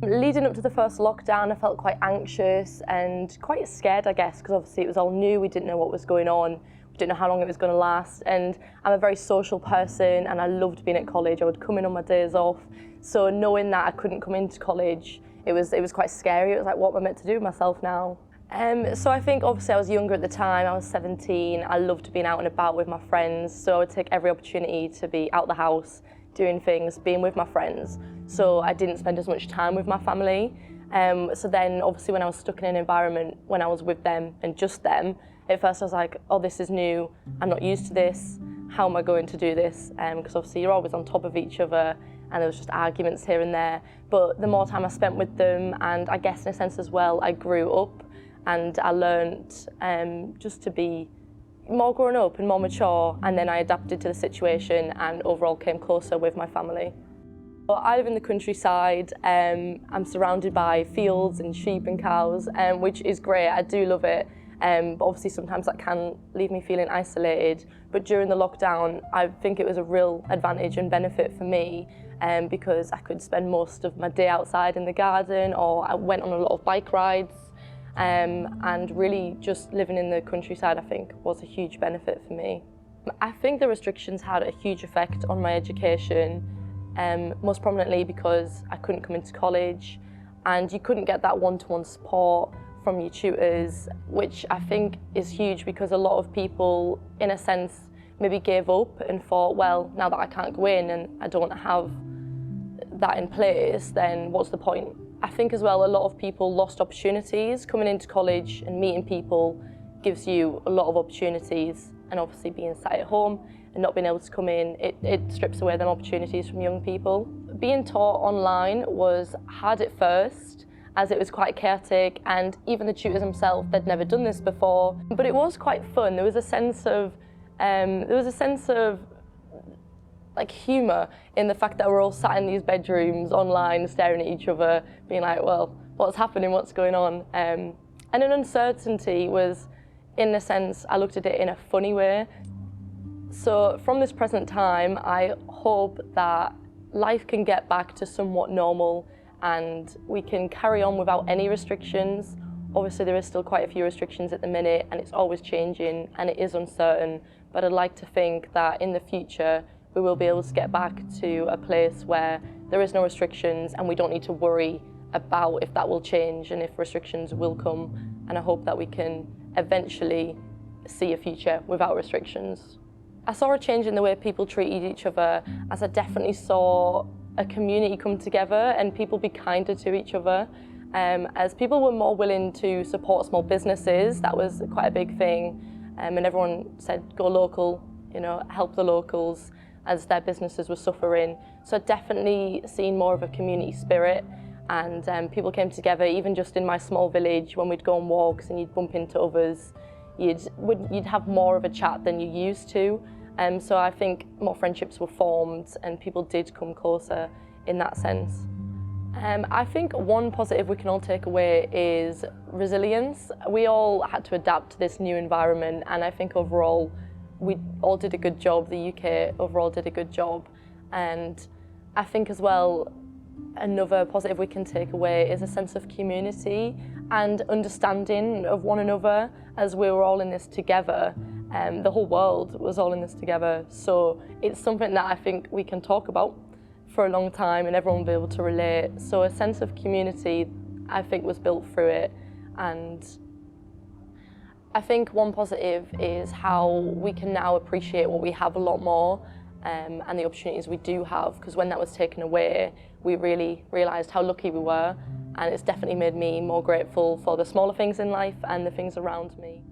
Leading up to the first lockdown, I felt quite anxious and quite scared, I guess, because obviously it was all new, we didn't know what was going on, we didn't know how long it was going to last, and I'm a very social person and I loved being at college. I would come in on my days off, so knowing that I couldn't come into college, it was quite scary. It was like, what am I meant to do with myself now? So I think obviously I was younger at the time, I was 17, I loved being out and about with my friends, so I would take every opportunity to be out the house, doing things, being with my friends. So I didn't spend as much time with my family. So then obviously when I was stuck in an environment, when I was with them and just them, at first I was like, oh, this is new, I'm not used to this, how am I going to do this? Because obviously you're always on top of each other and there was just arguments here and there. But the more time I spent with them, and I guess in a sense as well, I grew up and I learned just to be more grown up and more mature, and then I adapted to the situation and overall came closer with my family. I live in the countryside. I'm surrounded by fields and sheep and cows, which is great. I do love it. But obviously sometimes that can leave me feeling isolated. But during the lockdown, I think it was a real advantage and benefit for me because I could spend most of my day outside in the garden, or I went on a lot of bike rides. And really just living in the countryside, I think, was a huge benefit for me. I think the restrictions had a huge effect on my education. Most prominently because I couldn't come into college and you couldn't get that one-to-one support from your tutors, which I think is huge because a lot of people, in a sense, maybe gave up and thought, well, now that I can't go in and I don't have that in place, then what's the point? I think as well, a lot of people lost opportunities. Coming into college and meeting people gives you a lot of opportunities, and obviously being sat at home and not being able to come in, it strips away them opportunities from young people. Being taught online was hard at first, as it was quite chaotic, and even the tutors themselves, they'd never done this before. But it was quite fun. There was a sense of like humour in the fact that we're all sat in these bedrooms online, staring at each other, being like, well, what's happening, what's going on? And an uncertainty was, in a sense, I looked at it in a funny way. So from this present time, I hope that life can get back to somewhat normal and we can carry on without any restrictions. Obviously there is still quite a few restrictions at the minute and it's always changing and it is uncertain, but I'd like to think that in the future we will be able to get back to a place where there is no restrictions and we don't need to worry about if that will change and if restrictions will come, and I hope that we can eventually see a future without restrictions. I saw a change in the way people treated each other, as I definitely saw a community come together and people be kinder to each other. As people were more willing to support small businesses, that was quite a big thing. And everyone said, go local, you know, help the locals as their businesses were suffering. So I'd definitely seen more of a community spirit, and people came together, even just in my small village, when we'd go on walks and you'd bump into others, you'd have more of a chat than you used to. So I think more friendships were formed and people did come closer in that sense. I think one positive we can all take away is resilience. We all had to adapt to this new environment, and I think overall we all did a good job. The UK overall did a good job. And I think as well, another positive we can take away is a sense of community and understanding of one another, as we were all in this together. The whole world was all in this together. So it's something that I think we can talk about for a long time and everyone will be able to relate. So a sense of community, I think, was built through it. And I think one positive is how we can now appreciate what we have a lot more, and the opportunities we do have, because when that was taken away, we really realised how lucky we were, and it's definitely made me more grateful for the smaller things in life and the things around me.